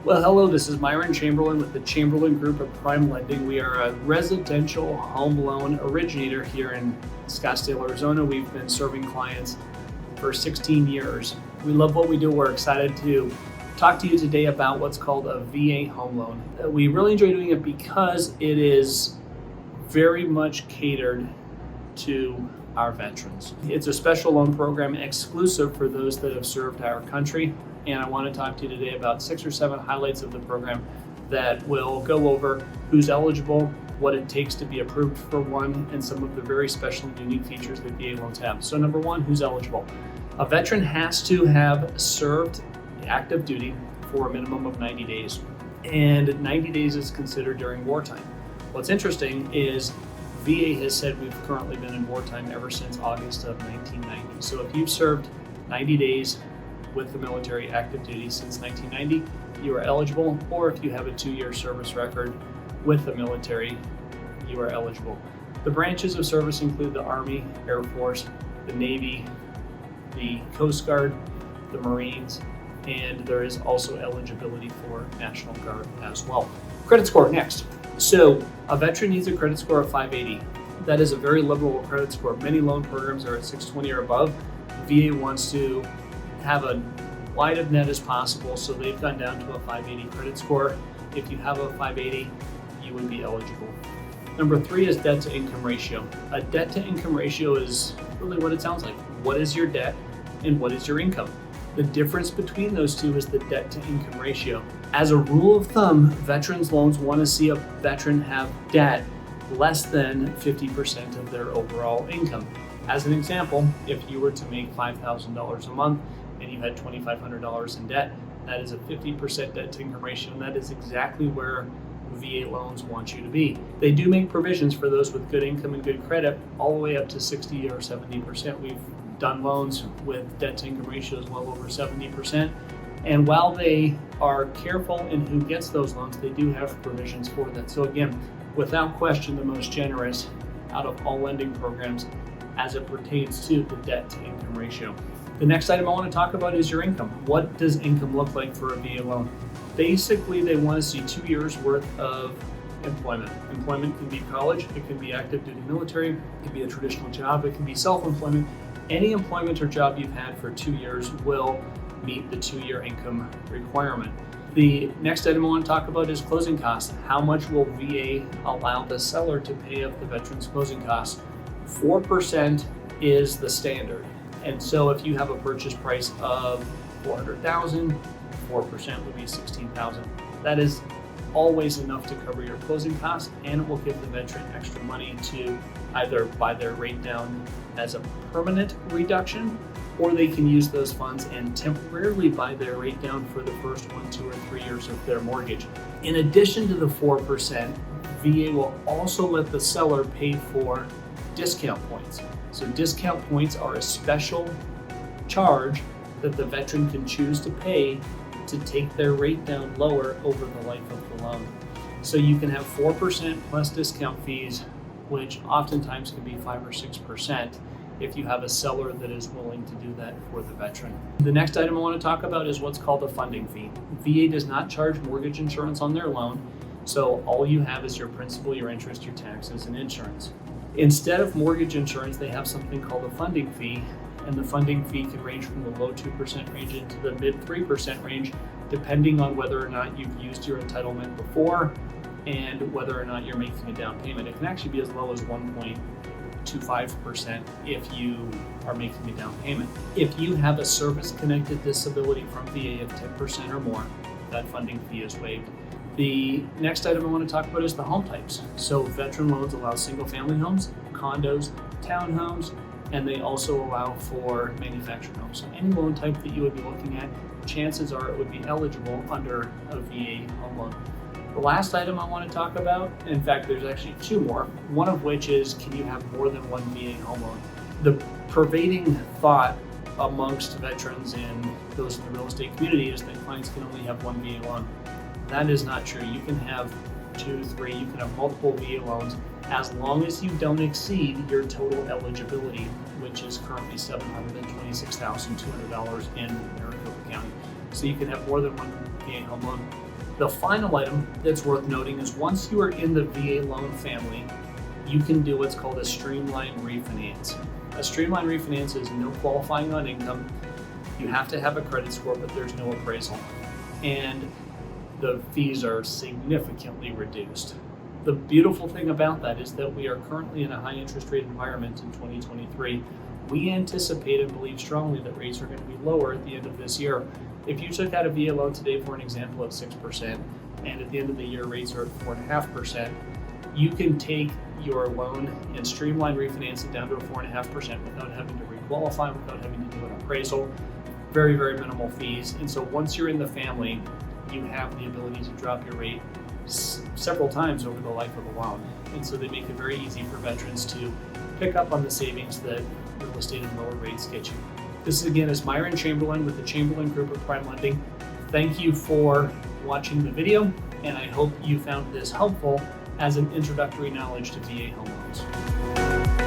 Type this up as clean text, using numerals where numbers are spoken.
Well, hello, this is Myron Chamberlain with the Chamberlain Group of PrimeLending. We are a residential home loan originator here in Scottsdale, Arizona. We've been serving clients for 16 years. We love what we do. We're excited to talk to you today about what's called a VA home loan. We really enjoy doing it because it is very much catered to our veterans. It's a special loan program exclusive for those that have served our country. And I want to talk to you today about 6 or 7 highlights of the program that will go over who's eligible, what it takes to be approved for one, and some of the very special and unique features that VA loans have. So number one, who's eligible? A veteran has to have served active duty for a minimum of 90 days. And 90 days is considered during wartime. What's interesting is VA has said we've currently been in wartime ever since August of 1990. So if you've served 90 days with the military active duty since 1990, you are eligible, or if you have a 2-year service record with the military, you are eligible. The branches of service include the Army, Air Force, the Navy, the Coast Guard, the Marines, and there is also eligibility for National Guard as well. Credit score next. So a veteran needs a credit score of 580. That is a very liberal credit score. Many loan programs are at 620 or above. VA wants to have a wide of net as possible, so they've gone down to a 580 credit score. If you have a 580, you would be eligible. Number 3 is debt to income ratio. A debt to income ratio is really what it sounds like. What is your debt and what is your income? The difference between those two is the debt to income ratio. As a rule of thumb, veterans loans want to see a veteran have debt less than 50% of their overall income. As an example, if you were to make $5,000 a month and you had $2,500 in debt, that is a 50% debt to income ratio, and that is exactly where VA loans want you to be. They do make provisions for those with good income and good credit, all the way up to 60 or 70%. We've done loans with debt to income ratios well over 70%. And while they are careful in who gets those loans, they do have provisions for that. So again, without question, the most generous out of all lending programs as it pertains to the debt to income ratio. The next item I want to talk about is your income. What does income look like for a VA loan? Basically, they want to see 2 years worth of employment. Employment can be college, it can be active duty military, it can be a traditional job, it can be self-employment. Any employment or job you've had for 2 years will meet the 2-year income requirement. The next item I want to talk about is closing costs. How much will VA allow the seller to pay of the veteran's closing costs? 4% is the standard. And so if you have a purchase price of $400,000, 4% would be $16,000. That is always enough to cover your closing costs, and it will give the veteran extra money to either buy their rate down as a permanent reduction, or they can use those funds and temporarily buy their rate down for the first 1, 2, or 3 years of their mortgage. In addition to the 4%, VA will also let the seller pay for discount points. So discount points are a special charge that the veteran can choose to pay to take their rate down lower over the life of the loan. So you can have 4% plus discount fees, which oftentimes can be 5 or 6% if you have a seller that is willing to do that for the veteran. The next item I want to talk about is what's called a funding fee. VA does not charge mortgage insurance on their loan, so all you have is your principal, your interest, your taxes, and insurance. Instead of mortgage insurance, they have something called a funding fee, and the funding fee can range from the low 2% range into the mid 3% range, depending on whether or not you've used your entitlement before and whether or not you're making a down payment. It can actually be as low as 1.25% if you are making a down payment. If you have a service-connected disability from VA of 10% or more, that funding fee is waived. The next item I want to talk about is the home types. So veteran loans allow single-family homes, condos, townhomes, and they also allow for manufactured homes. So any loan type that you would be looking at, chances are it would be eligible under a VA home loan. The last item I want to talk about, in fact, there's actually 2 more, one of which is, can you have more than one VA home loan? The pervading thought amongst veterans and those in the real estate community is that clients can only have one VA loan. That is not true. You can have 2, 3, you can have multiple VA loans as long as you don't exceed your total eligibility, which is currently $726,200 in Maricopa County. So you can have more than one VA home loan. The final item that's worth noting is once you are in the VA loan family, you can do what's called a streamline refinance. A streamline refinance is no qualifying on income. You have to have a credit score, but there's no appraisal. And the fees are significantly reduced. The beautiful thing about that is that we are currently in a high interest rate environment in 2023. We anticipate and believe strongly that rates are going to be lower at the end of this year. If you took out a VA loan today, for an example, at 6%, and at the end of the year rates are at 4.5%, you can take your loan and streamline refinance it down to a 4.5% without having to requalify, without having to do an appraisal. Very, very minimal fees. And so once you're in the family, you have the ability to drop your rate several times over the life of the loan. And so they make it very easy for veterans to pick up on the savings that real estate and lower rates get you. This again is Myron Chamberlain with the Chamberlain Group of PrimeLending. Thank you for watching the video, and I hope you found this helpful as an introductory knowledge to VA home loans.